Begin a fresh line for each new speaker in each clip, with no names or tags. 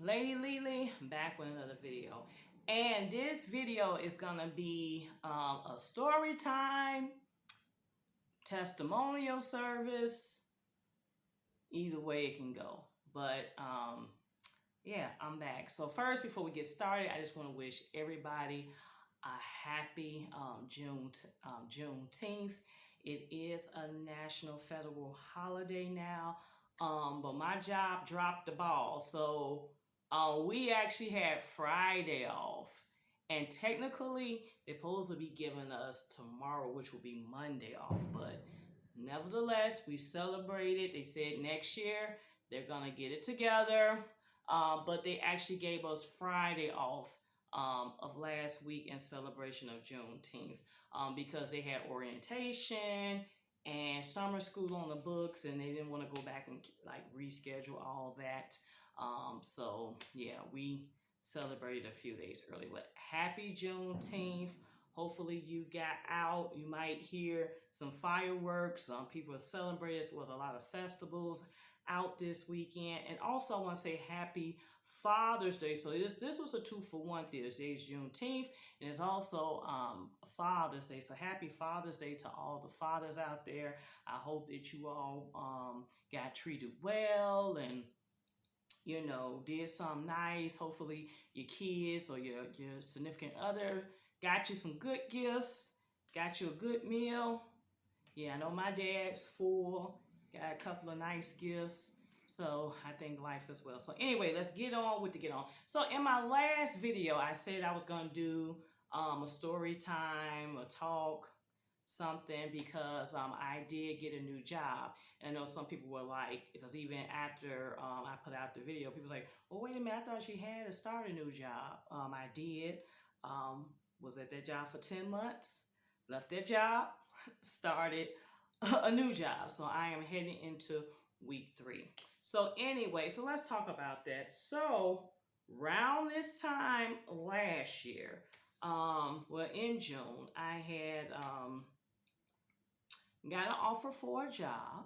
LadyLeLe back with another video. And this video is going to be a story time, testimonial service, either way it can go. But yeah, I'm back. So first, before we get started, I just want to wish everybody a happy Juneteenth. It is a national federal holiday now, but my job dropped the ball. So we actually had Friday off. And technically, they're supposed to be giving us tomorrow, which will be Monday off. But nevertheless, we celebrated. They said next year they're going to get it together. But they actually gave us Friday off of last week in celebration of Juneteenth because they had orientation and summer school on the books, and they didn't want to go back and like reschedule all that. So yeah, we celebrated a few days early. But happy Juneteenth. Hopefully you got out. You might hear some fireworks. Some people are celebrating. There was a lot of festivals out this weekend. And also I want to say happy Father's Day. So this was a 2-for-1 thing. Today's Juneteenth, and it's also Father's Day. So happy Father's Day to all the fathers out there. I hope that you all got treated well and did something nice. Hopefully your kids or your significant other got you some good gifts, got you a good meal. Yeah, I know my dad's full, got a couple of nice gifts. So I think life as well. So anyway, let's get on with the get on. So in my last video, I said I was going to do a story time, a talk, something, because I did get a new job. And I know some people were like, because even after I put out the video, people were like, well, wait a minute, I thought she had to start a new job. I did. Was at that job for 10 months, left that job, started a new job. So I am heading into week 3. So anyway, so let's talk about that. So around this time last year, well, in June, I had got an offer for a job,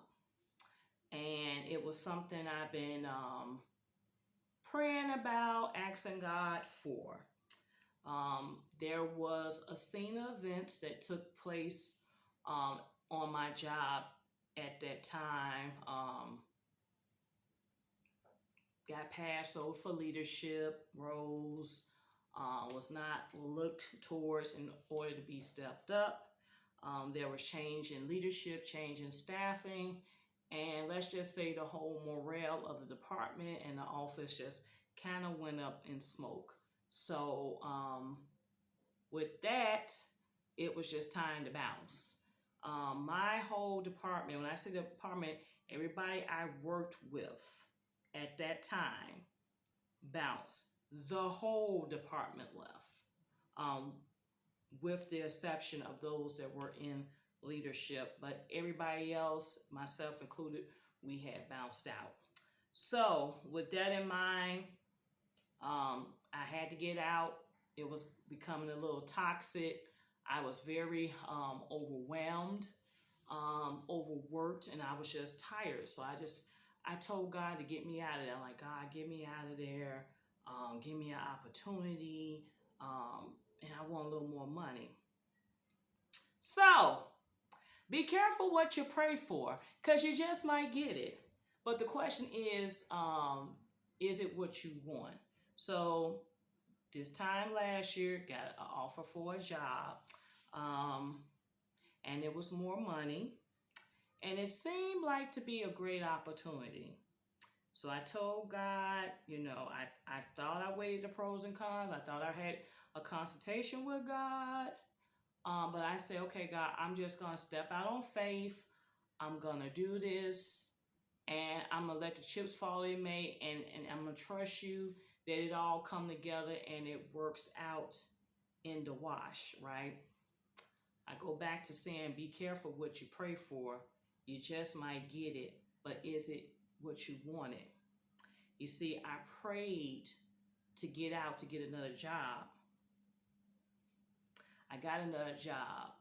and it was something I've been praying about, asking God for. There was a scene of events that took place on my job at that time. Got passed over for leadership roles, was not looked towards in order to be stepped up. There was change in leadership, change in staffing, and let's just say the whole morale of the department and the office just kind of went up in smoke. So with that, it was just time to bounce. My whole department, when I say the department, everybody I worked with at that time bounced. The whole department left, with the exception of those that were in leadership. But everybody else, myself included, we had bounced out. So with that in mind, I had to get out. It was becoming a little toxic. I was very overwhelmed, overworked, and I was just tired. So I told God to get me out of there. I'm like, God, get me out of there. Give me an opportunity. And I want a little more money. So be careful what you pray for, because you just might get it. But the question is it what you want? So this time last year, got an offer for a job, and it was more money, and it seemed like to be a great opportunity. So I told God, I thought I weighed the pros and cons. I thought I had a consultation with God. But I said, okay, God, I'm just going to step out on faith. I'm going to do this, and I'm going to let the chips fall in May, and I'm going to trust you that it all come together and it works out in the wash, right? I go back to saying, be careful what you pray for. You just might get it, but is it what you wanted? You see, I prayed to get out, to get another job. I got another job,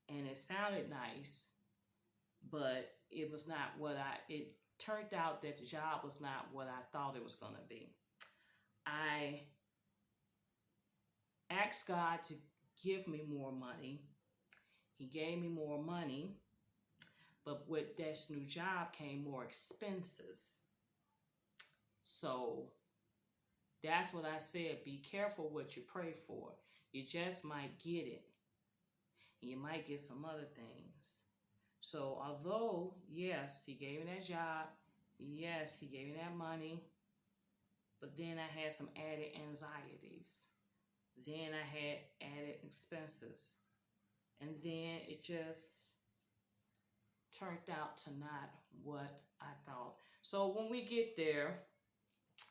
and it sounded nice, but it was not what it turned out that the job was not what I thought it was going to be. I asked God to give me more money. He gave me more money, but with this new job came more expenses. So that's what I said. Be careful what you pray for. You just might get it, and you might get some other things. So although, yes, he gave me that job, yes, he gave me that money, but then I had some added anxieties. Then I had added expenses. And then it just turned out to not what I thought. So when we get there,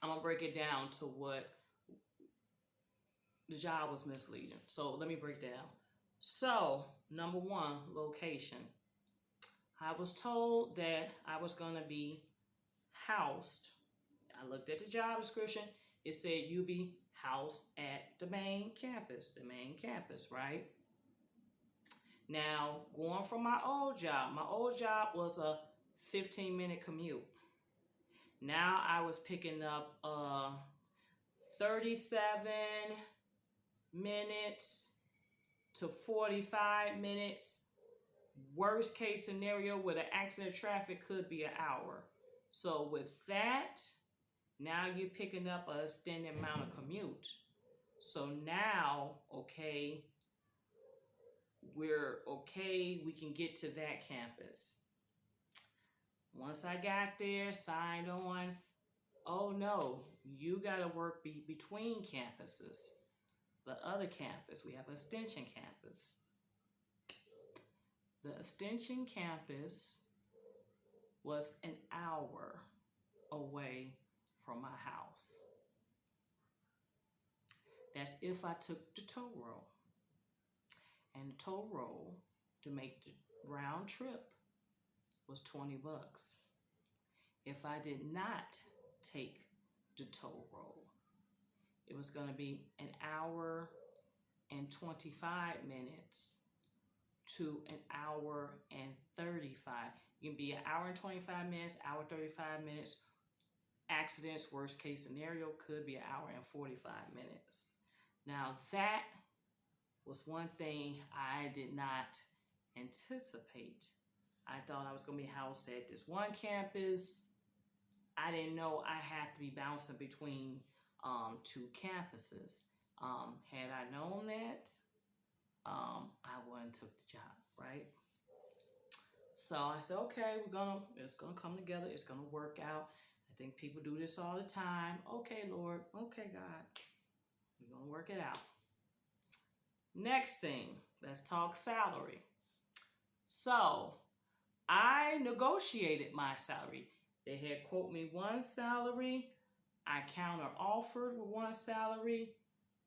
I'm going to break it down to what the job was misleading. So let me break down. So, number one, location. I was told that I was going to be housed. I looked at the job description. It said you be housed at the main campus, right? Now, going from my old job was a 15-minute commute. Now I was picking up 37 minutes to 45 minutes. Worst case scenario with an accident, traffic could be an hour. So with that, now you're picking up a extended amount of commute. So now, okay, we can get to that campus. Once I got there, signed on, oh no, you got to work between campuses. The other campus, we have an extension campus. The extension campus was an hour away from my house. That's if I took the toll road. And the toll road to make the round trip was $20. If I did not take the toll road, it was going to be an hour and 25 minutes to an hour and 35. You can be an hour and 25 minutes, hour 35 minutes. Accidents, worst case scenario, could be an hour and 45 minutes. Now that was one thing I did not anticipate. I thought I was going to be housed at this one campus. I didn't know I had to be bouncing between two campuses. Had I known that, I wouldn't took the job, right? So I said, okay, it's gonna come together. It's gonna work out. I think people do this all the time. Okay, Lord. Okay, God. We're gonna work it out. Next thing, let's talk salary. So I negotiated my salary. They had quote me one salary. I counter offered with one salary.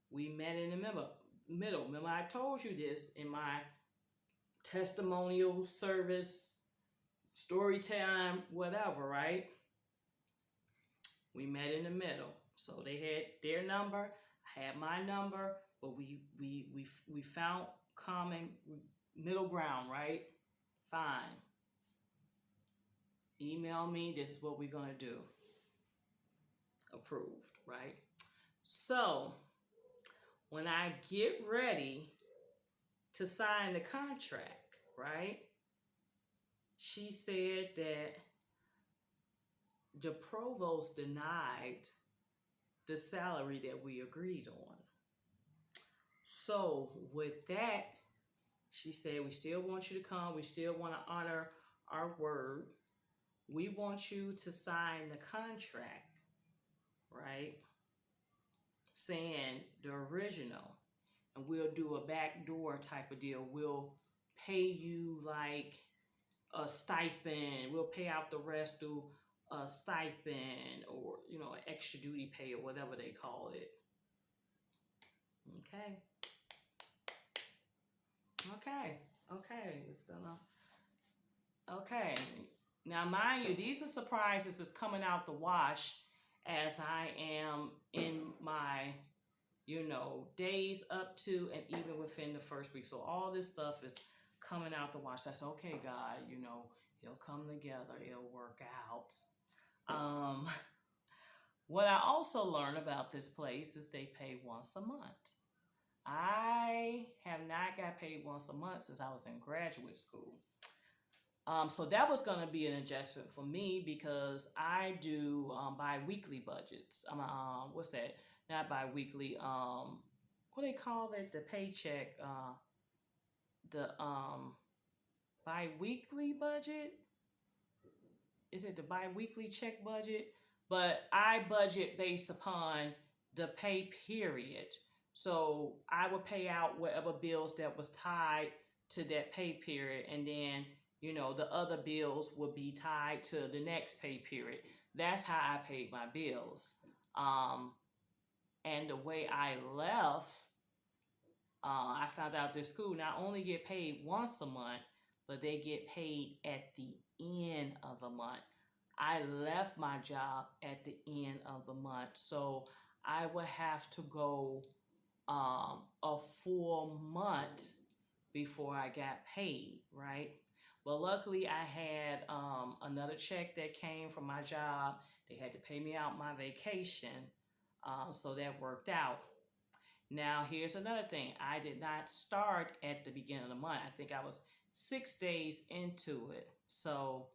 We met in the middle. Remember, I told you this in my testimonial service, story time, whatever, right? We met in the middle. So they had their number, I had my number, but we found common middle ground, right? Fine. Email me, this is what we're gonna do. Approved, right? So when I get ready to sign the contract, right? She said that the provost denied the salary that we agreed on. So with that, she said, we still want you to come. We still want to honor our word. We want you to sign the contract, right? Saying the original. And we'll do a backdoor type of deal. We'll pay you like a stipend. We'll pay out the rest through a stipend or, an extra duty pay or whatever they call it. Okay. It's gonna. Okay. Now, mind you, these are surprises that's coming out the wash as I am in my, days up to and even within the first week. So all this stuff is coming out the wash. That's okay, God, It'll come together. It'll work out. Um, what I also learned about this place is they pay once a month. I have not got paid once a month since I was in graduate school. So that was going to be an adjustment for me because I do bi-weekly budgets. What's that? Not bi-weekly. What do they call it? The paycheck. The bi-weekly budget. Is it the bi-weekly check budget? But I budget based upon the pay period. So I would pay out whatever bills that was tied to that pay period, and then the other bills would be tied to the next pay period. That's how I paid my bills. Um, and the way I left, I found out this school not only get paid once a month, but they get paid at the end of the month. I left my job at the end of the month, so I would have to go a full month before I got paid, right? But luckily, I had another check that came from my job. They had to pay me out my vacation, so that worked out. Now, here's another thing. I did not start at the beginning of the month. I think I was 6 days into it. So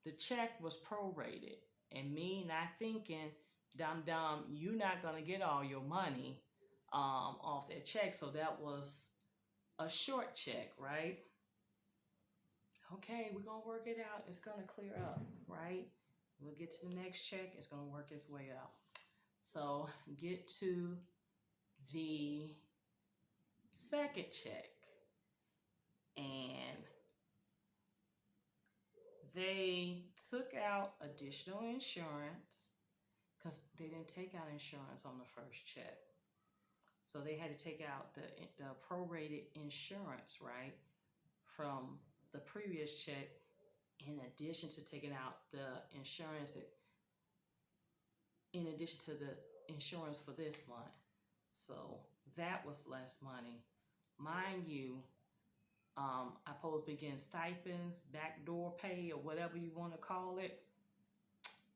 the check was prorated. And me not thinking, dum, you're not going to get all your money off that check. So that was a short check, right? Okay, we're going to work it out. It's going to clear up, right? We'll get to the next check. It's going to work its way out. So get to the second check, and they took out additional insurance because they didn't take out insurance on the first check. So they had to take out the prorated insurance, right, from the previous check, in addition to taking out the insurance, in addition to the insurance for this month. So that was less money. Mind you, I supposed to be getting stipends, backdoor pay, or whatever you want to call it.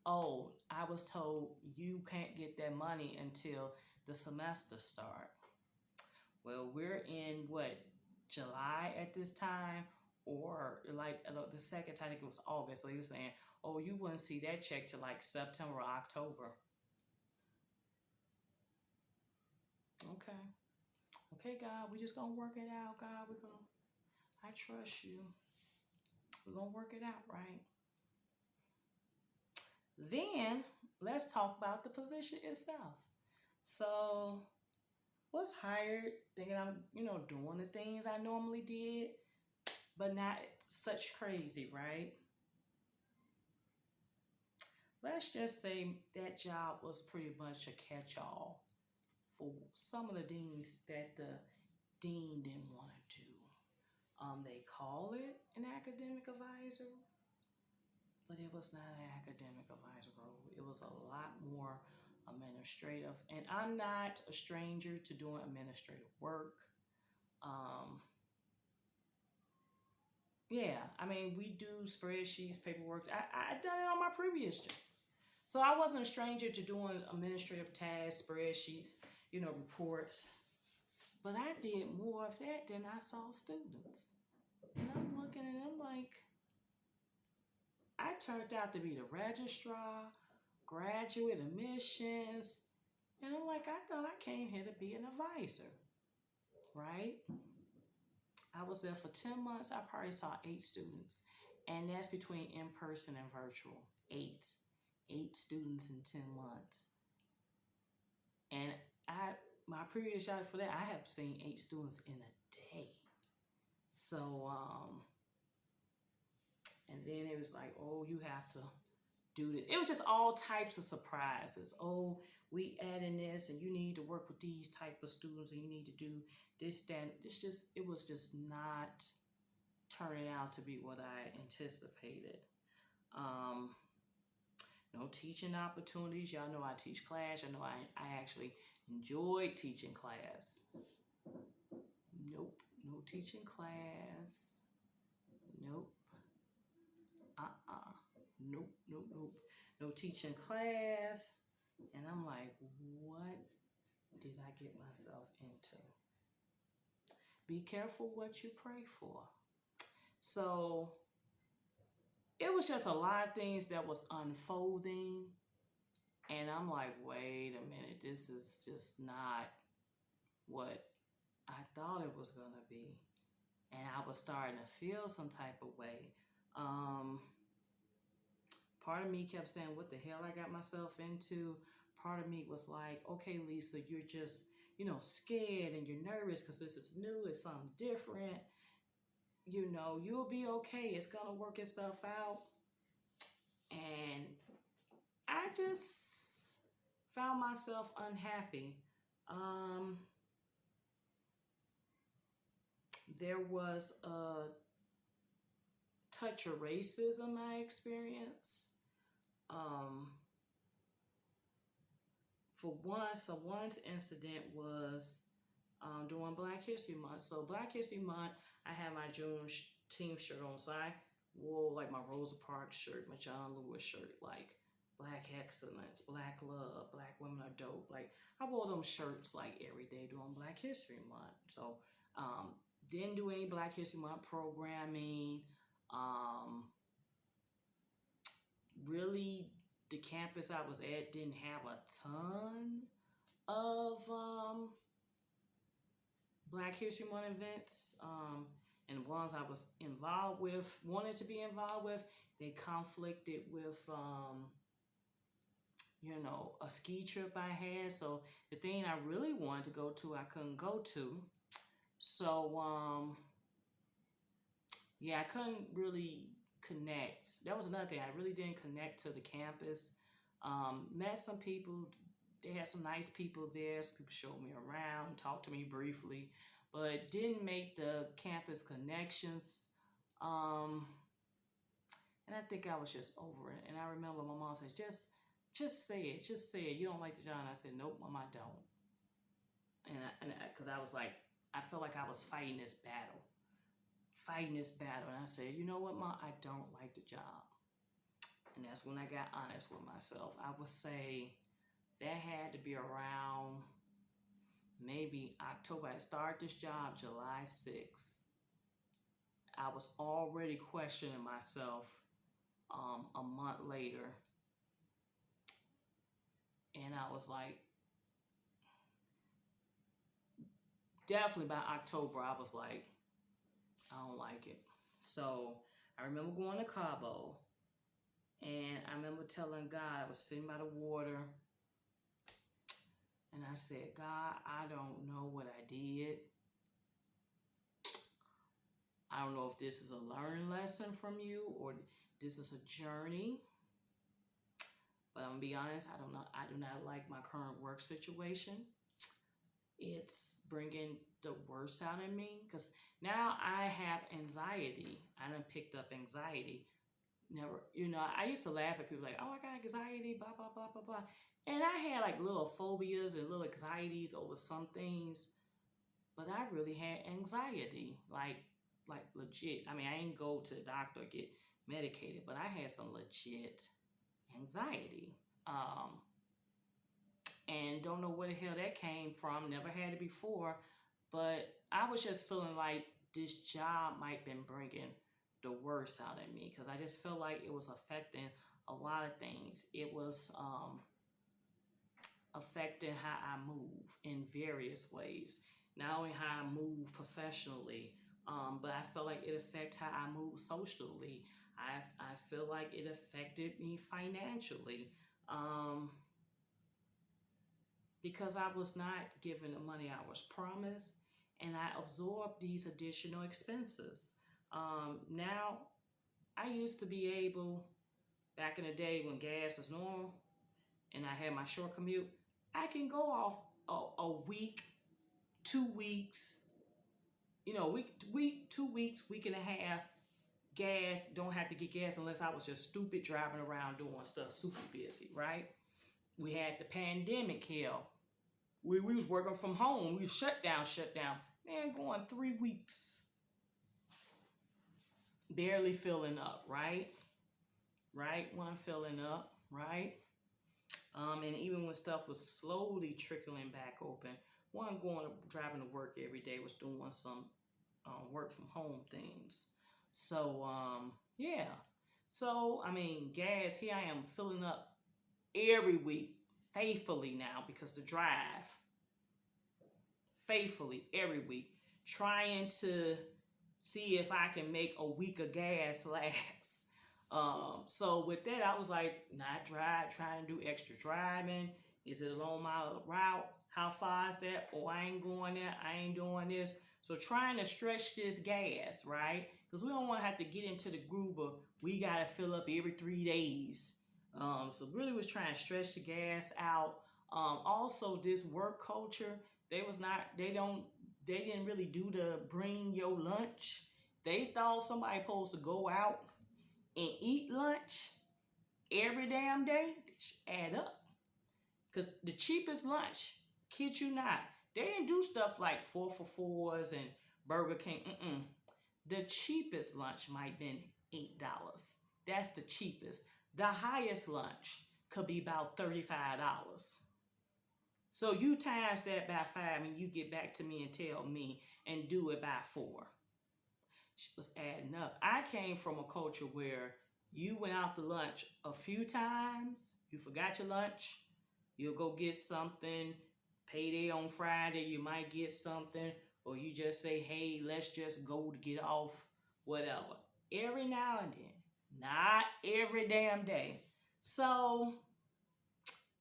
Oh, I was told you can't get that money until the semester start. Well, we're in July at this time, or like the second time, I think it was August. So he was saying, oh, you wouldn't see that check till like September or October. Okay. Okay, God, we just gonna work it out, God. I trust you. We're gonna work it out, right? Then let's talk about the position itself. So was hired thinking I'm, doing the things I normally did, but not such crazy, right? Let's just say that job was pretty much a catch-all for some of the things that the dean didn't want to do. They call it an academic advisor, but it was not an academic advisor role. It was a lot more administrative, and I'm not a stranger to doing administrative work. Um, yeah, I mean, we do spreadsheets, paperwork. I done it on my previous jobs, so I wasn't a stranger to doing administrative tasks, spreadsheets, reports. But I did more of that than I saw students, and I'm looking and I'm like, I turned out to be the registrar, graduate admissions, and I'm like, I thought I came here to be an advisor, right? I was there for 10 months. I probably saw 8 students, and that's between in-person and virtual. 8 students in 10 months. And my previous job for that, I have seen 8 students in a day. So, and then it was like, oh, you have to do this. It was just all types of surprises. Oh, we adding this, and you need to work with these type of students, and you need to do this, that. It was just not turning out to be what I anticipated. No teaching opportunities. Y'all know I teach class. I know I actually enjoyed teaching class. Nope, no teaching class. Nope. uh-uh. Nope, nope, nope. No teaching class. And I'm like, what did I get myself into? Be careful what you pray for. So it was just a lot of things that was unfolding. And I'm like, wait a minute, this is just not what I thought it was going to be. And I was starting to feel some type of way. Um, Part of me kept saying, what the hell I got myself into? Part of me was like, okay, Lisa, you're just, scared and you're nervous because this is new, it's something different. You'll be okay. It's going to work itself out. And I just found myself unhappy. Um, there was a touch of racism I experienced. Um, for once, one incident was during Black History Month. So Black History Month, I had my June team shirt on. So I wore like my Rosa Parks shirt, my John Lewis shirt, like Black Excellence, Black Love, Black Women Are Dope. Like I wore them shirts like every day during Black History Month. So didn't do any Black History Month programming. Really, the campus I was at didn't have a ton of Black History Month events. And the ones I was involved with, wanted to be involved with, they conflicted with, a ski trip I had. So the thing I really wanted to go to, I couldn't go to. So, yeah, I couldn't really connect. That was another thing. I really didn't connect to the campus. Met some people. They had some nice people there. Some people showed me around, talked to me briefly, but didn't make the campus connections. And I think I was just over it. And I remember my mom said, just say it. Just say it. You don't like the job. And I said, nope, Mom, I don't. Because I was like, I felt like I was fighting this battle. And I said, you know what, Mom, I don't like the job. And that's when I got honest with myself. I would say that had to be around maybe October. I started this job July 6th. I was already questioning myself a month later. And I was like, definitely by October, I was like, I don't like it. So I remember going to Cabo. And I remember telling God, I was sitting by the water. And I said, God, I don't know what I did. I don't know if this is a learning lesson from you or this is a journey. But I'm gonna be honest, I do not like my current work situation. It's bringing the worst out in me because now I have anxiety. I done picked up anxiety. Never, I used to laugh at people like, oh, I got anxiety, blah, blah, blah, blah, blah. And I had like little phobias and little anxieties over some things, but I really had anxiety, like legit. I mean, I didn't go to the doctor or get medicated, but I had some legit anxiety. And don't know where the hell that came from. Never had it before, but I was just feeling like this job might have been bringing the worst out of me because I just felt like it was affecting a lot of things. It was affecting how I move in various ways. Not only how I move professionally, but I felt like it affected how I move socially. I feel like it affected me financially. Because I was not given the money I was promised, and I absorbed these additional expenses. Now, I used to be able, back in the day when gas was normal and I had my short commute, I can go off a week, 2 weeks, week, 2 weeks, week and a half, gas, don't have to get gas unless I was just stupid driving around doing stuff super busy, right? We had the pandemic here. We was working from home. We shut down. Man, going 3 weeks. Barely filling up, right? right? Wasn't filling up, right? And even when stuff was slowly trickling back open, wasn't going driving to work every day. Was doing some work from home things. So yeah. So I mean, gas. Here I am filling up every week faithfully now because the drive faithfully every week, trying to see if I can make a week of gas last. So with that, I was like, not trying to do extra driving. Is it a long mile route? How far is that? Oh, I ain't going there. I ain't doing this. So trying to stretch this gas, right? Because we don't want to have to get into the groove of we got to fill up every 3 days. So really was trying to stretch the gas out. Also, this work culture, they was not. They didn't really do the bring your lunch. They thought somebody supposed to go out and eat lunch every damn day. It should add up. Because the cheapest lunch, kid you not, they didn't do stuff like 4 for $4s and Burger King. The cheapest lunch might have been $8. That's the cheapest. The highest lunch could be about $35. So you times that by 5 and you get back to me and tell me and do it by 4. She was adding up. I came from a culture where you went out to lunch a few times, you forgot your lunch, you'll go get something. Payday on Friday, you might get something, or you just say, hey, let's just go to get off, whatever. Every now and then, not every damn day. So,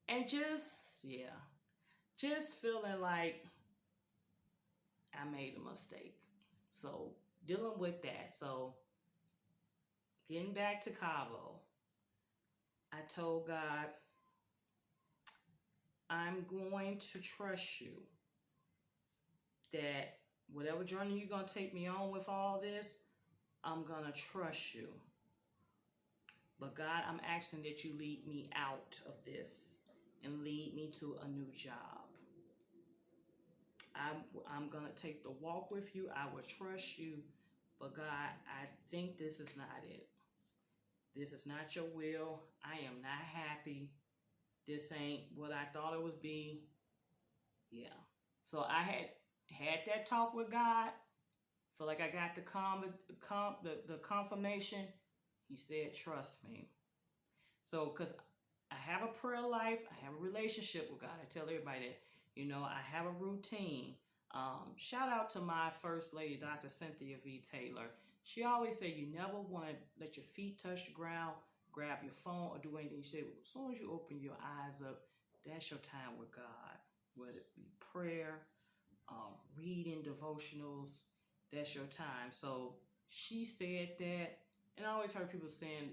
and just, yeah, just feeling like I made a mistake. So, dealing with that. So, getting back to Cabo, I told God, I'm going to trust you that whatever journey you're going to take me on with all this, I'm going to trust you. But God, I'm asking that you lead me out of this and lead me to a new job. I'm going to take the walk with you. I will trust you. But God, I think this is not it. This is not your will. I am not happy. This ain't what I thought it would be. Yeah. So I had that talk with God. Feel like I got the confirmation. He said, trust me. So, because I have a prayer life, I have a relationship with God. I tell everybody that, I have a routine. Shout out to my first lady, Dr. Cynthia V. Taylor. She always said you never want to let your feet touch the ground, grab your phone, or do anything. She said as soon as you open your eyes up, that's your time with God. Whether it be prayer, reading devotionals, that's your time. So she said that, and I always heard people saying,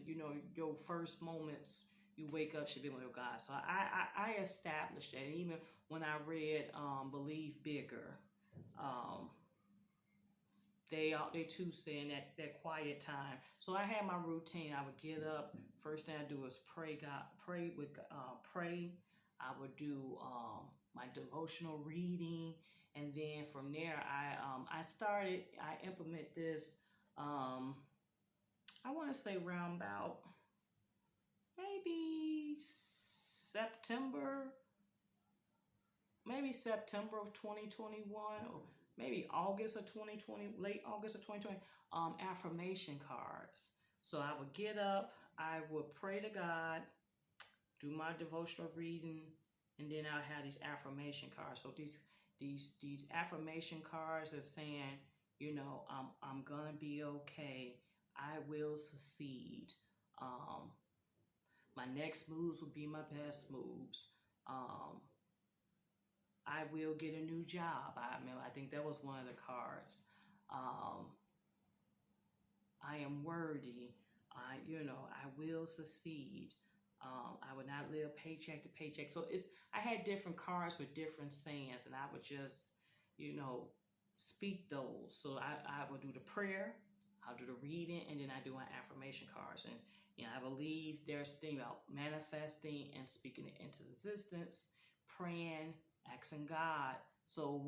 your first moments you wake up should be with God. So I established that. And even when I read Believe Bigger, um, they too saying that quiet time. So I had my routine. I would get up. First thing I do is pray. Pray. I would do my devotional reading, and then from there I implement this. I want to say around about maybe September of 2021, or maybe August of 2020, late August of 2020, affirmation cards. So I would get up, I would pray to God, do my devotional reading, and then I have these affirmation cards. So these affirmation cards are saying, I'm gonna be okay. I will succeed. My next moves will be my best moves. I will get a new job. I think that was one of the cards. Um, I am worthy. I will succeed. I would not live paycheck to paycheck. So I had different cards with different sayings, and I would just, speak those. So I would do the prayer, I'll do the reading, and then I do my affirmation cards. And I believe there's a thing about manifesting and speaking it into existence, praying, asking God. So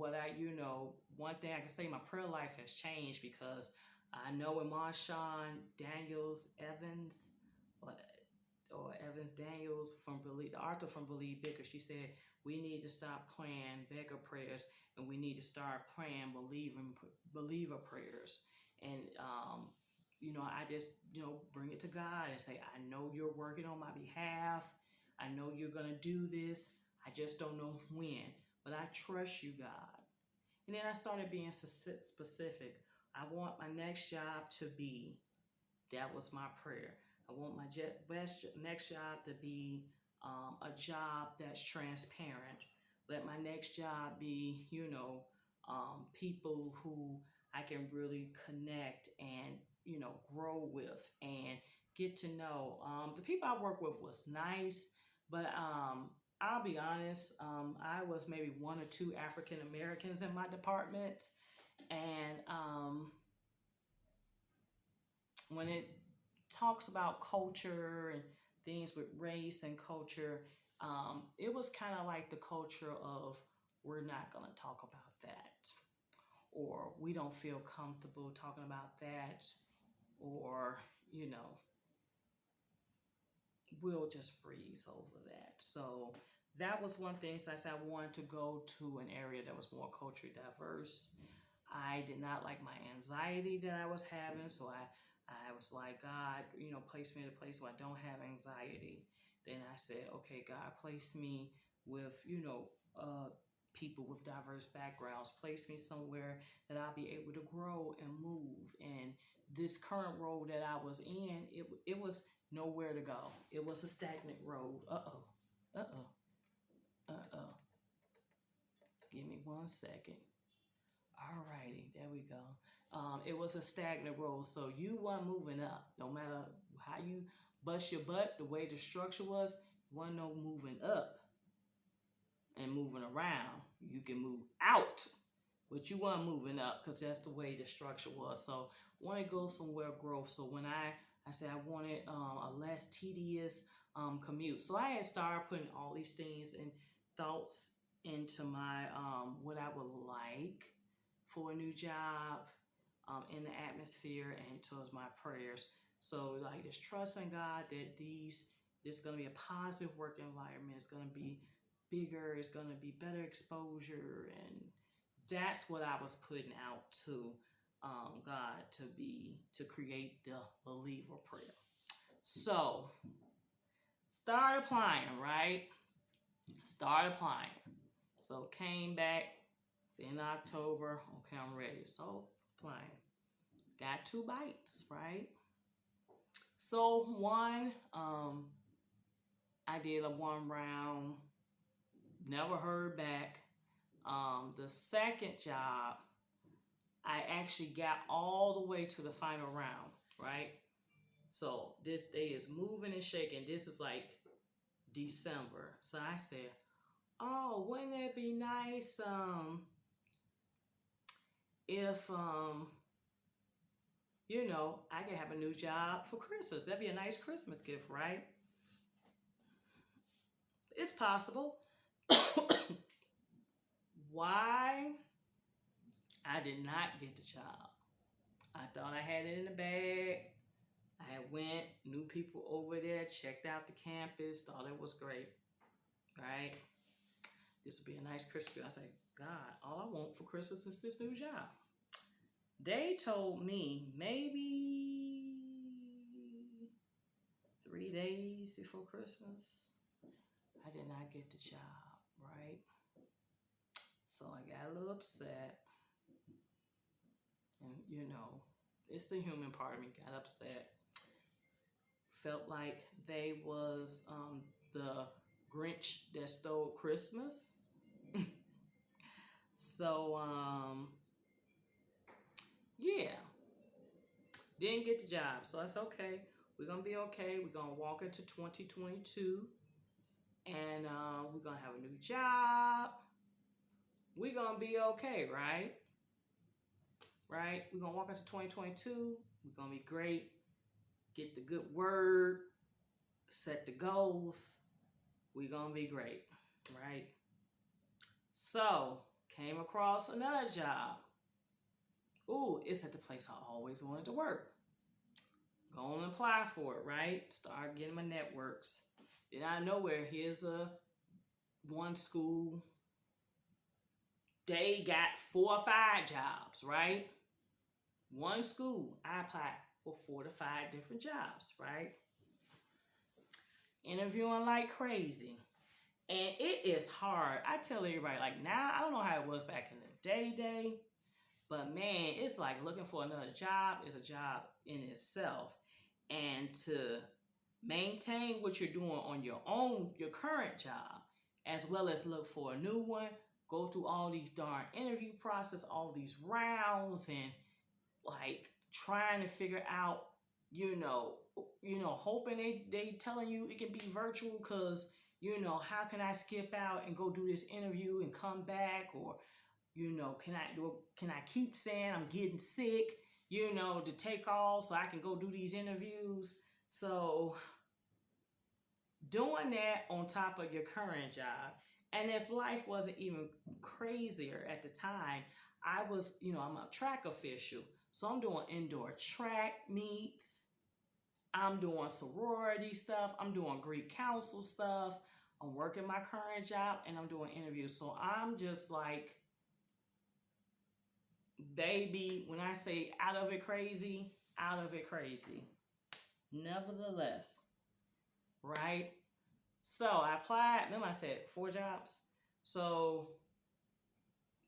one thing I can say, my prayer life has changed because I know in Marshawn Daniels Evans, or Evans Daniels from Believe, the author from Believe Bigger, she said we need to stop praying beggar prayers and we need to start praying believer prayers. And I just bring it to God and say, I know you're working on my behalf. I know you're gonna do this. I just don't know when, but I trust you, God. And then I started being specific. I want my next job to be, that was my prayer. I want my best next job to be a job that's transparent. Let my next job be, people who I can really connect and, grow with and get to know. The people I work with was nice, but I'll be honest, I was maybe one or two African Americans in my department. And when it talks about culture and things with race and culture, it was kind of like the culture of we're not going to talk about that, or we don't feel comfortable talking about that, or, you know, we'll just breeze over that. So that was one thing. So I said I wanted to go to an area that was more culturally diverse. I did not like my anxiety that I was having, so I was like, God, place me in a place where I don't have anxiety. Then I said, okay, God, place me with, people with diverse backgrounds. Place me somewhere that I'll be able to grow and move. And this current role that I was in, it was nowhere to go. It was a stagnant road. Uh-oh. Uh-oh. Uh-oh. Give me 1 second. All righty, there we go. It was a stagnant road, so you weren't moving up. No matter how you bust your butt, the way the structure was, wasn't no moving up and moving around. You can move out, but you weren't moving up because that's the way the structure was. So I want to go somewhere growth. So when I said I wanted a less tedious commute, so I had started putting all these things and thoughts into my what I would like for a new job, in the atmosphere and towards my prayers. So like just trusting God that this going to be a positive work environment. It's going to be bigger. It's going to be better exposure, and that's what I was putting out to God to create the believer prayer. So start applying, right? Start applying. So came back. It's in October. Okay, I'm ready. So applying. Got 2 bites, right? So one, I did a 1 round, never heard back. The second job, I actually got all the way to the final round, right? So this day is moving and shaking. This is like December. So I said, oh, wouldn't it be nice if I could have a new job for Christmas. That'd be a nice Christmas gift, right? It's possible. Why I did not get the job. I thought I had it in the bag. I had went, knew people over there, checked out the campus, thought it was great, right? This would be a nice Christmas gift. I said, God, all I want for Christmas is this new job. They told me maybe 3 days before Christmas, I did not get the job, right? So I got a little upset. And, it's the human part of me got upset. Felt like they was the Grinch that stole Christmas. So, yeah, didn't get the job. So that's okay. We're going to be okay. We're going to walk into 2022 and we're going to have a new job. We're going to be okay, right? Right? We're going to walk into 2022. We're going to be great. Get the good word. Set the goals. We're going to be great, right? So, came across another job. Ooh, it's at the place I always wanted to work. Go and apply for it, right? Start getting my networks. Then out of nowhere, here's a one school. They got 4 or 5 jobs, right? One school, I applied for 4 to 5 different jobs, right? Interviewing like crazy. And it is hard. I tell everybody, like now, I don't know how it was back in the day, but man, it's like looking for another job is a job in itself. And to maintain what you're doing on your current job, as well as look for a new one, go through all these darn interview process, all these rounds, and like trying to figure out, hoping they telling you it can be virtual because how can I skip out and go do this interview and come back, or can I keep saying I'm getting sick, to take off so I can go do these interviews. So doing that on top of your current job, and if life wasn't even crazier at the time, I was, I'm a track official, so I'm doing indoor track meets, I'm doing sorority stuff, I'm doing Greek council stuff, I'm working my current job, and I'm doing interviews. So I'm just like, baby, when I say out of it crazy, out of it crazy. Nevertheless, right? So I applied. Remember, I said 4 jobs. So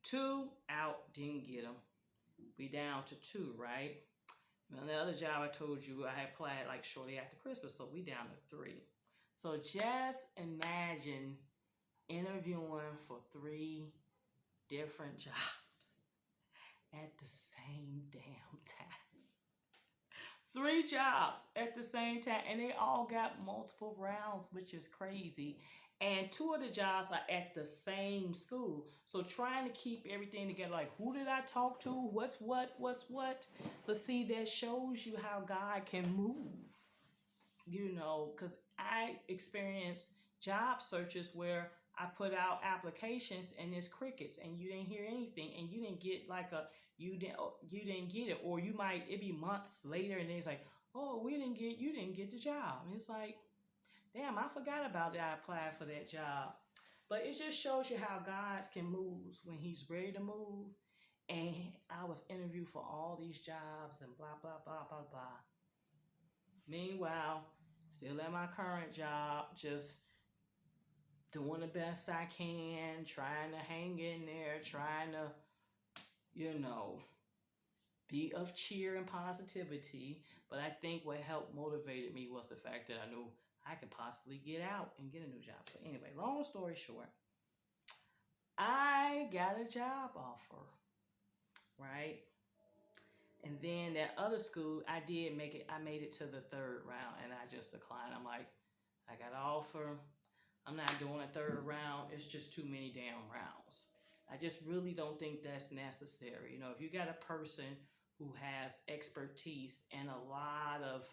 2 out, didn't get them. We down to 2, right? And the other job I told you I had applied like shortly after Christmas, so we down to 3. So just imagine interviewing for 3 different jobs at the same damn time. 3 jobs at the same time, and they all got multiple rounds, which is crazy. And 2 of the jobs are at the same school. So trying to keep everything together, like who did I talk to? What's what? But see, that shows you how God can move. Because I experienced job searches where I put out applications and it's crickets, and you didn't hear anything, and you didn't get like you didn't get it, or it be months later, and then it's like, oh, you didn't get the job. And it's like, damn, I forgot about that. I applied for that job. But it just shows you how God can move when He's ready to move. And I was interviewed for all these jobs and blah blah blah blah blah. Meanwhile, still at my current job, just doing the best I can, trying to hang in there, trying to, be of cheer and positivity. But I think what helped motivated me was the fact that I knew I could possibly get out and get a new job. So anyway, long story short, I got a job offer, right? And then that other school, I did make it. I made it to the 3rd round, and I just declined. I'm like, I got an offer. I'm not doing a 3rd round. It's just too many damn rounds. I just really don't think that's necessary. If you got a person who has expertise and a lot of,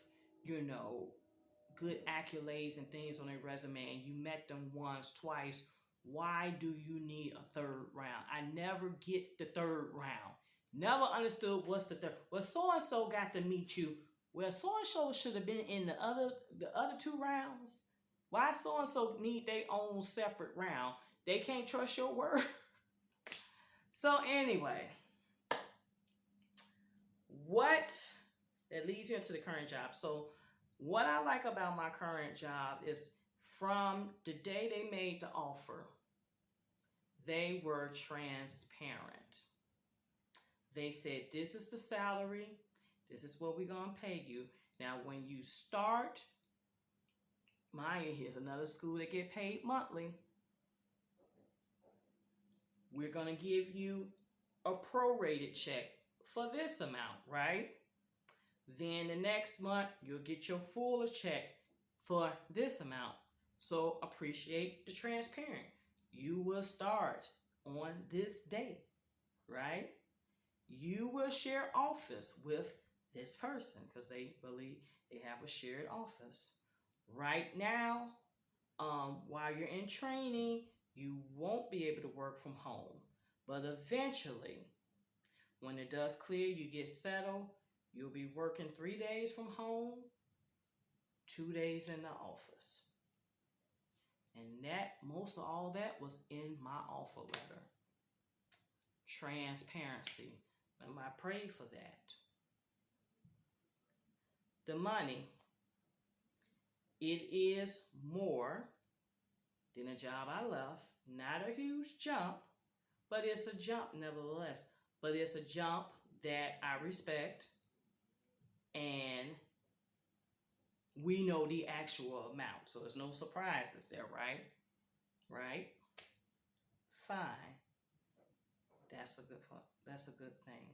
good accolades and things on their resume, and you met them once, twice, why do you need a 3rd round? I never get the 3rd round. Never understood what's the 3rd. Well, so and so got to meet you. Well, so and so should have been in the other 2 rounds. Why so and so need their own separate round? They can't trust your word. So anyway, it leads you into the current job. So what I like about my current job is from the day they made the offer, they were transparent. They said, this is the salary. This is what we're going to pay you. Now, when you start, mind you, here's another school that get paid monthly. We're going to give you a prorated check for this amount, right? Then the next month, you'll get your fuller check for this amount. So appreciate the transparent. You will start on this day, right? You will share office with this person because they believe they have a shared office. Right now, while you're in training, you won't be able to work from home. But eventually, when it does clear, you get settled, you'll be working 3 days from home 2 days in the office. And that, most of all that was in my offer letter. Transparency. And I prayed for that. The money. It is more than a job I left. Not a huge jump, but it's a jump nevertheless. But it's a jump that I respect, and we know the actual amount. So there's no surprises there, right? Right? Fine. That's a good one. That's a good thing.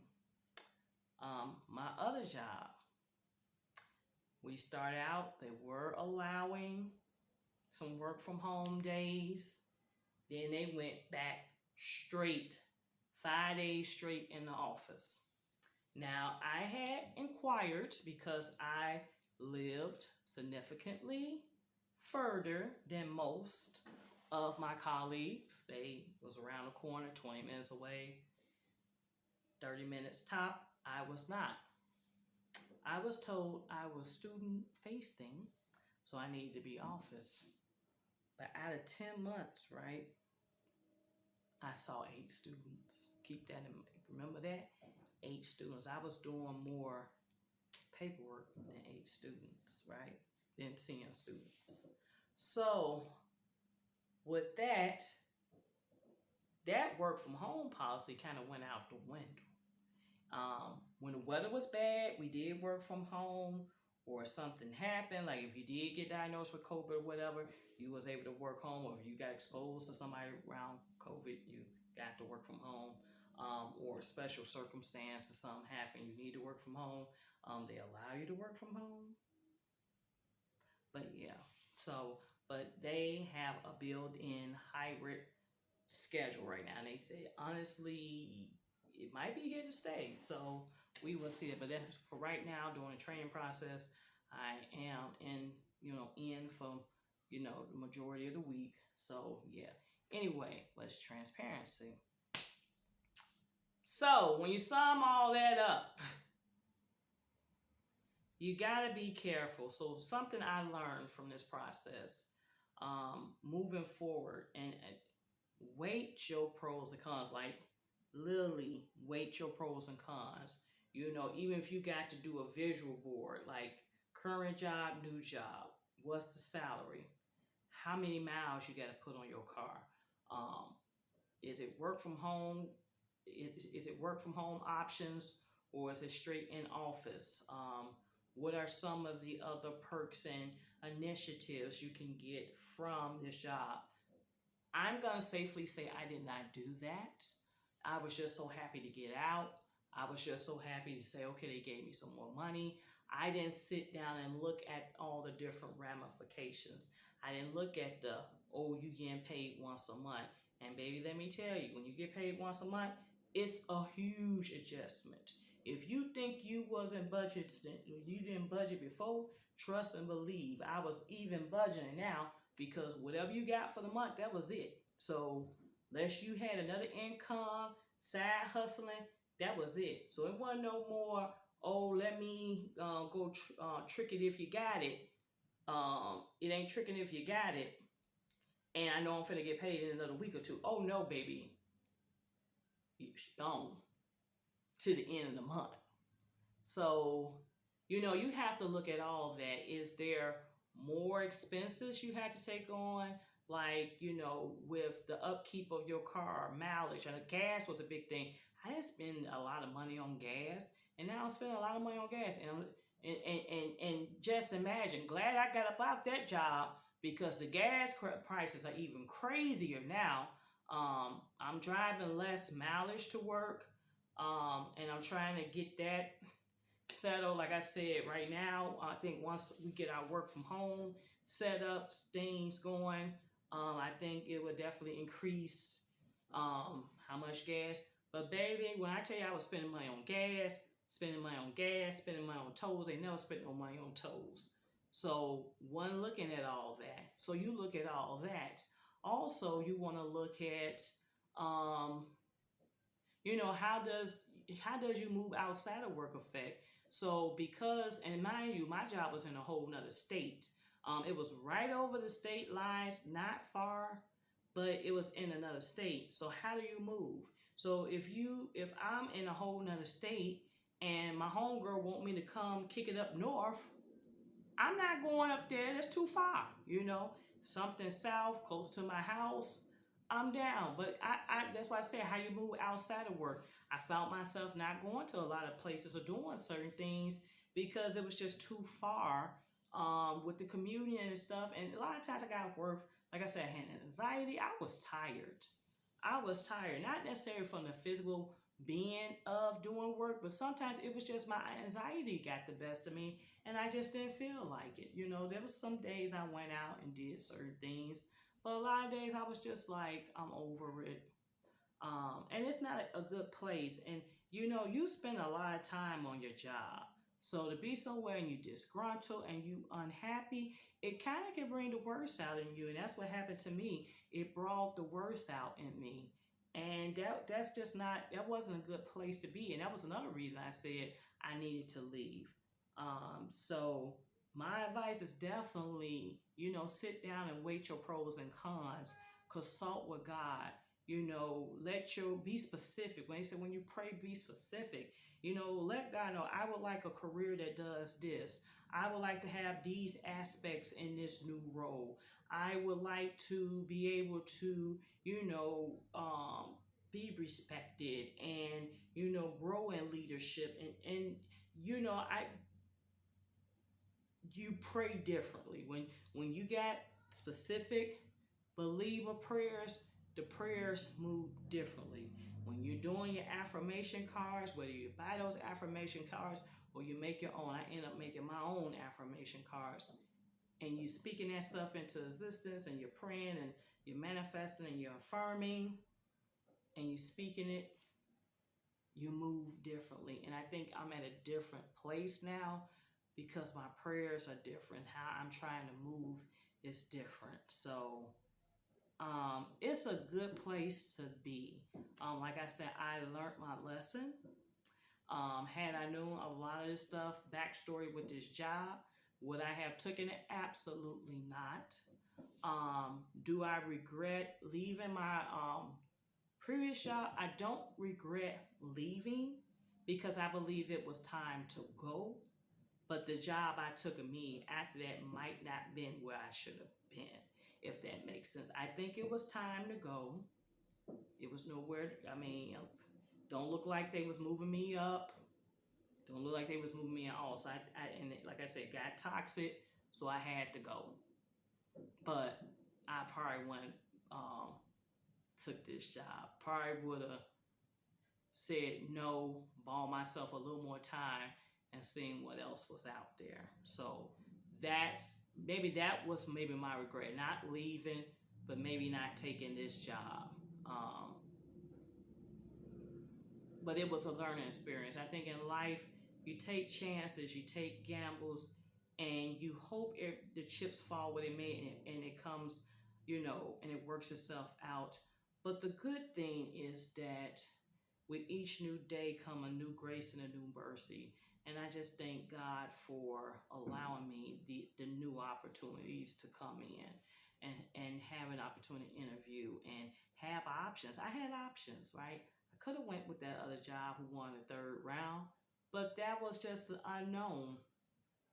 My other job, we started out, they were allowing some work from home days. Then they went back straight, 5 days straight in the office. Now, I had inquired because I lived significantly further than most of my colleagues. They was around the corner, 20 minutes away, 30 minutes top. I was not. I was told I was student facing, so I needed to be office. But out of 10 months, right, I saw 8 students. Keep that in mind. Remember that? 8 students. I was doing more paperwork than 8 students, right? Than seeing students. So with that, that work from home policy kind of went out the window. When the weather was bad, we did work from home, or something happened, like if you did get diagnosed with COVID or whatever, you was able to work home, or if you got exposed to somebody around COVID, you got to work from home, or special circumstances, something happened, you need to work from home, they allow you to work from home. But yeah, so, but they have a built-in hybrid schedule right now. And they say, honestly, it might be here to stay. So we will see it. But that's for right now, during the training process, I am in for, the majority of the week. So yeah. Anyway, let's transparency. So when you sum all that up, you got to be careful. So something I learned from this process, moving forward, and weight your pros and cons. Like literally weight your pros and cons. Even if you got to do a visual board, like current job, new job, what's the salary, how many miles you got to put on your car, is it work from home, is it work from home options, or is it straight in office? What are some of the other perks and initiatives you can get from this job? I'm going to safely say I did not do that. I was just so happy to get out. I was just so happy to say, okay, they gave me some more money. I didn't sit down and look at all the different ramifications. I didn't look at you getting paid once a month. And baby, let me tell you, when you get paid once a month, it's a huge adjustment. If you think you wasn't budgeted, you didn't budget before, trust and believe, I was even budgeting now, because whatever you got for the month, that was it. So unless you had another income, side hustling, that was it. So it wasn't no more, let me go trick it if you got it. It ain't tricking if you got it. And I know I'm finna get paid in another week or two. Oh no, baby. It's gone to the end of the month. So, you have to look at all of that. Is there more expenses you have to take on? Like, with the upkeep of your car, mileage, and gas was a big thing. I didn't spend a lot of money on gas, and now I'm spending a lot of money on gas. And just imagine, glad I got about that job, because the gas prices are even crazier now. I'm driving less mileage to work, and I'm trying to get that settled. Like I said, right now, I think once we get our work from home setups, things going, I think it would definitely increase how much gas. But baby, when I tell you I was spending money on gas, spending money on tolls, they never spent no money on tolls. So one, looking at all that. So you look at all that. Also, you want to look at, how does you move outside of work affect? So because, and mind you, my job was in a whole nother state. It was right over the state lines, not far, but it was in another state. So how do you move? So if I'm in a whole nother state and my homegirl want me to come kick it up north, I'm not going up there. That's too far. Something south, close to my house, I'm down. But I that's why I said how you move outside of work. I found myself not going to a lot of places or doing certain things because it was just too far with the communion and stuff. And a lot of times I got work. Like I said, I had anxiety. I was tired. I was tired, not necessarily from the physical being of doing work, but sometimes it was just my anxiety got the best of me and I just didn't feel like it. There was some days I went out and did certain things, but a lot of days I was just like, I'm over it. And it's not a good place. And you spend a lot of time on your job. So to be somewhere and you disgruntled and you unhappy, it kind of can bring the worst out in you. And that's what happened to me. It brought the worst out in me. And that's just not, that wasn't a good place to be. And that was another reason I said I needed to leave. So my advice is definitely, sit down and weigh your pros and cons. Consult with God. Let your be specific. When they say when you pray, be specific. Let God know I would like a career that does this. I would like to have these aspects in this new role. I would like to be able to, be respected and grow in leadership and I you pray differently when you got specific believer prayers. The prayers move differently when you're doing your affirmation cards, whether you buy those affirmation cards or you make your own. I end up making my own affirmation cards, and you speaking that stuff into existence, and you're praying and you're manifesting and you're affirming and you're speaking it. You move differently, and I think I'm at a different place now because my prayers are different. How I'm trying to move is different. So it's a good place to be. Like I said, I learned my lesson. Had I known a lot of this stuff, backstory with this job, would I have taken it? Absolutely not. Do I regret leaving my previous job? I don't regret leaving because I believe it was time to go. But the job I took immediately after that might not been where I should have been, if that makes sense. I think it was time to go. It was nowhere. Don't look like they was moving me up. Don't look like they was moving me at all. So and like I said, got toxic, so I had to go. But I probably went took this job. Probably would have said no, bought myself a little more time and seeing what else was out there. So that was maybe my regret, not leaving, but maybe not taking this job. Um, but it was a learning experience. I think in life, you take chances, you take gambles, and you hope the chips fall where they may, and it comes, and it works itself out. But the good thing is that with each new day come a new grace and a new mercy. And I just thank God for allowing me the new opportunities to come in and have an opportunity to interview and have options. I had options, right? I could have went with that other job who won the third round, but that was just the unknown.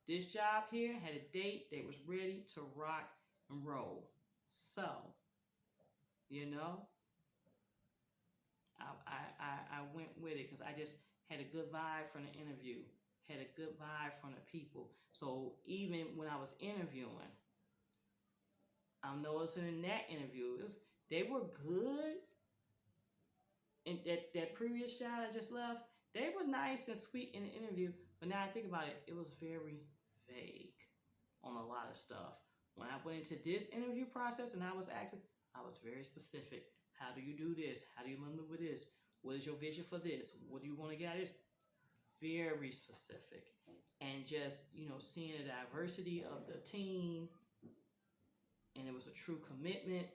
This job here had a date. They was ready to rock and roll. So, you know, I went with it because I just had a good vibe from the interview, had a good vibe from the people. So even when I was interviewing, I'm noticing in that interview, they were good. And that previous job I just left, they were nice and sweet in the interview. But now I think about it, it was very vague on a lot of stuff. When I went into this interview process and I was asking, I was very specific. How do you do this? How do you maneuver this? What is your vision for this? What do you want to get out of this? Very specific. And just, seeing the diversity of the team, and it was a true commitment,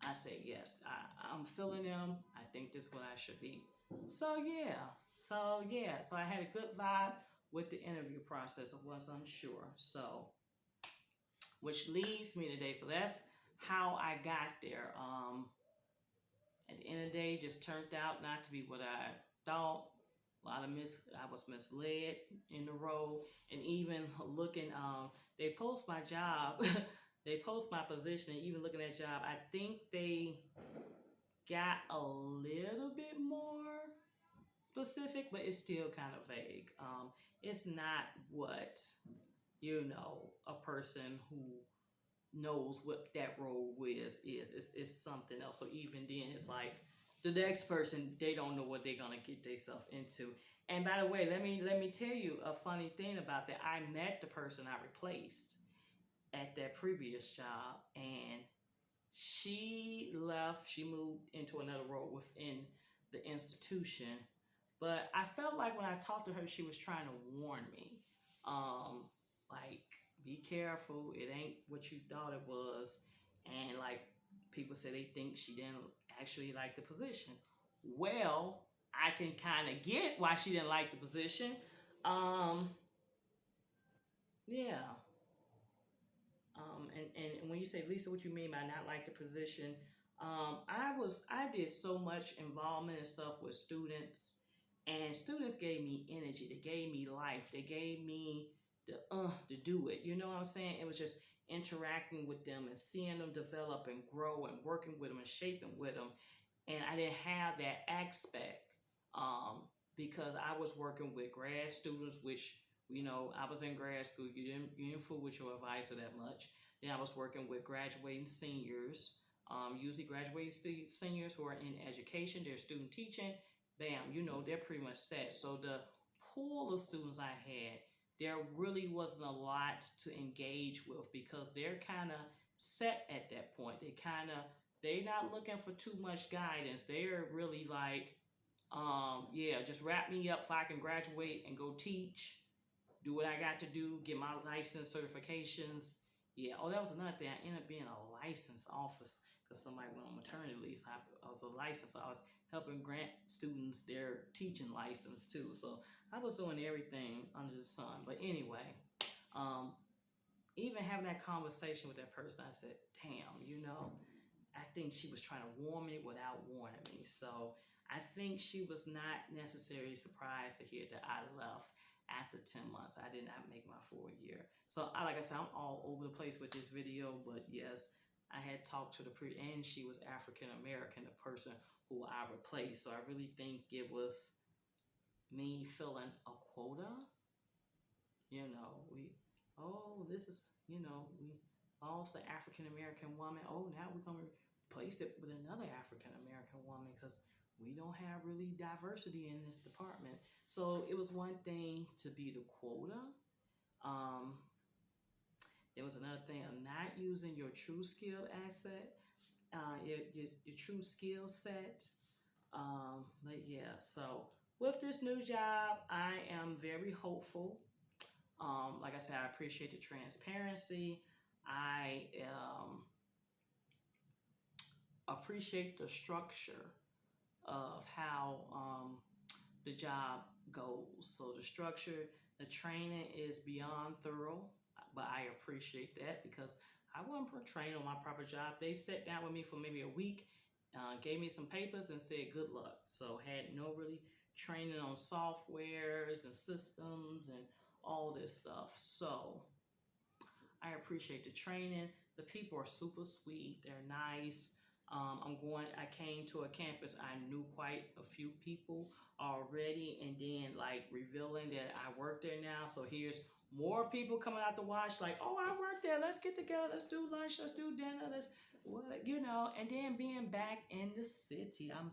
I say yes. I'm feeling them. I think this is what I should be. So yeah. So I had a good vibe with the interview process. I was unsure. So, which leads me today. So that's how I got there. At the end of the day, just turned out not to be what I thought. I was misled in the role, and even looking, they post my job, they post my position, and even looking at job, I think they got a little bit more specific, but it's still kind of vague. It's not what a person who knows what that role is. It's something else. So even then, it's like the next person, they don't know what they're gonna get themselves into. And by the way, let me tell you a funny thing about that. I met the person I replaced at that previous job, and she left. She moved into another role within the institution. But I felt like when I talked to her, she was trying to warn me. Um, like, be careful. It ain't what you thought it was. And like people say they think she didn't actually like the position. Well, I can kind of get why she didn't like the position. Um, yeah. And when you say, Lisa, what you mean by not like the position? I did so much involvement and stuff with students, and students gave me energy. They gave me life. They gave me to do it. You know what I'm saying? It was just interacting with them and seeing them develop and grow and working with them and shaping with them. And I didn't have that aspect um, because I was working with grad students, which I was in grad school. You didn't fool with your advisor that much. Then I was working with graduating seniors, usually graduating seniors who are in education. They're student teaching. Bam, they're pretty much set. So the pool of students I had, there really wasn't a lot to engage with because they're kind of set at that point. They're not looking for too much guidance. They're really like, yeah, just wrap me up so I can graduate and go teach, do what I got to do, get my license certifications. Yeah. Oh, that was another thing. I ended up being a licensed officer because somebody went on maternity leave. So I was a license. So I was helping grant students their teaching license too. So I was doing everything under the sun. But anyway, um, even having that conversation with that person, I said, damn, I think she was trying to warn me without warning me. So I think she was not necessarily surprised to hear that I left after 10 months. I did not make my full year. So like I said, I'm all over the place with this video, but yes, I had talked to and she was African American, the person who I replaced. So I really think it was me filling a quota. This is, we lost an African American woman. Oh, now we're going to replace it with another African American woman because we don't have really diversity in this department. So it was one thing to be the quota. Um, there was another thing of not using your true skill asset, your true skill set. But yeah, so with this new job, I am very hopeful. Like I said, I appreciate the transparency. I appreciate the structure of how the job goes. So the structure, the training is beyond thorough, but I appreciate that because I wasn't trained on my proper job. They sat down with me for maybe a week, gave me some papers and said good luck. So had no really training on softwares and systems and all this stuff. So I appreciate the training. The people are super sweet. They're nice. I came to a campus. I knew quite a few people already, and then like revealing that I work there now. So here's more people coming out to watch, like, oh, I work there. Let's get together. Let's do lunch. Let's do dinner. And then being back in the city, I'm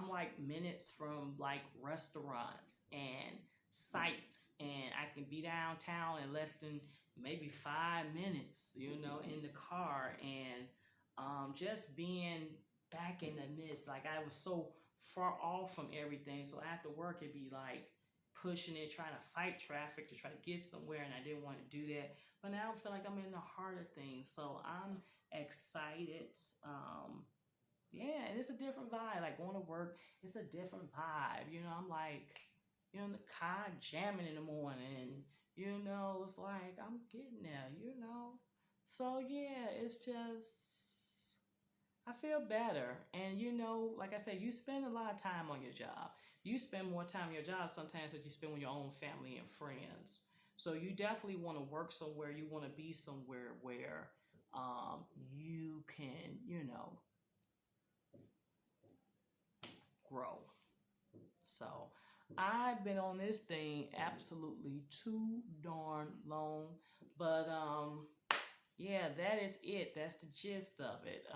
like minutes from like restaurants and sites, and I can be downtown in less than maybe 5 minutes, in the car, and just being back in the midst, like I was so far off from everything. So after work, it'd be like pushing it, trying to fight traffic to try to get somewhere, and I didn't want to do that. But now I feel like I'm in the heart of things, so I'm excited. Yeah, and it's a different vibe. Like going to work, it's a different vibe. I'm like, you're in the car jamming in the morning, and it's like I'm getting there. So yeah, it's just I feel better. And like I said, you spend a lot of time on your job. You spend more time on your job sometimes than you spend with your own family and friends. So you definitely want to work somewhere. You want to be somewhere where you can, grow. So I've been on this thing absolutely too darn long. But yeah, that is it. That's the gist of it.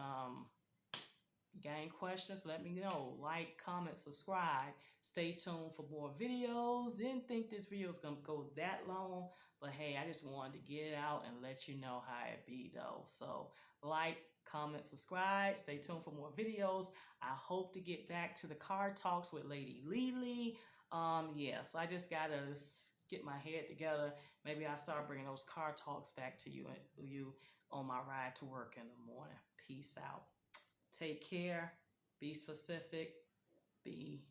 Got any questions? Let me know. Like, comment, subscribe. Stay tuned for more videos. Didn't think this video was gonna go that long, but hey, I just wanted to get it out and let you know how it be though. So like, comment, subscribe. Stay tuned for more videos. I hope to get back to the car talks with LadyLeLe. Yeah, so I just gotta get my head together. Maybe I'll start bringing those car talks back to you on my ride to work in the morning. Peace out. Take care. Be specific. Be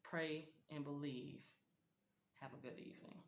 pray and believe. Have a good evening.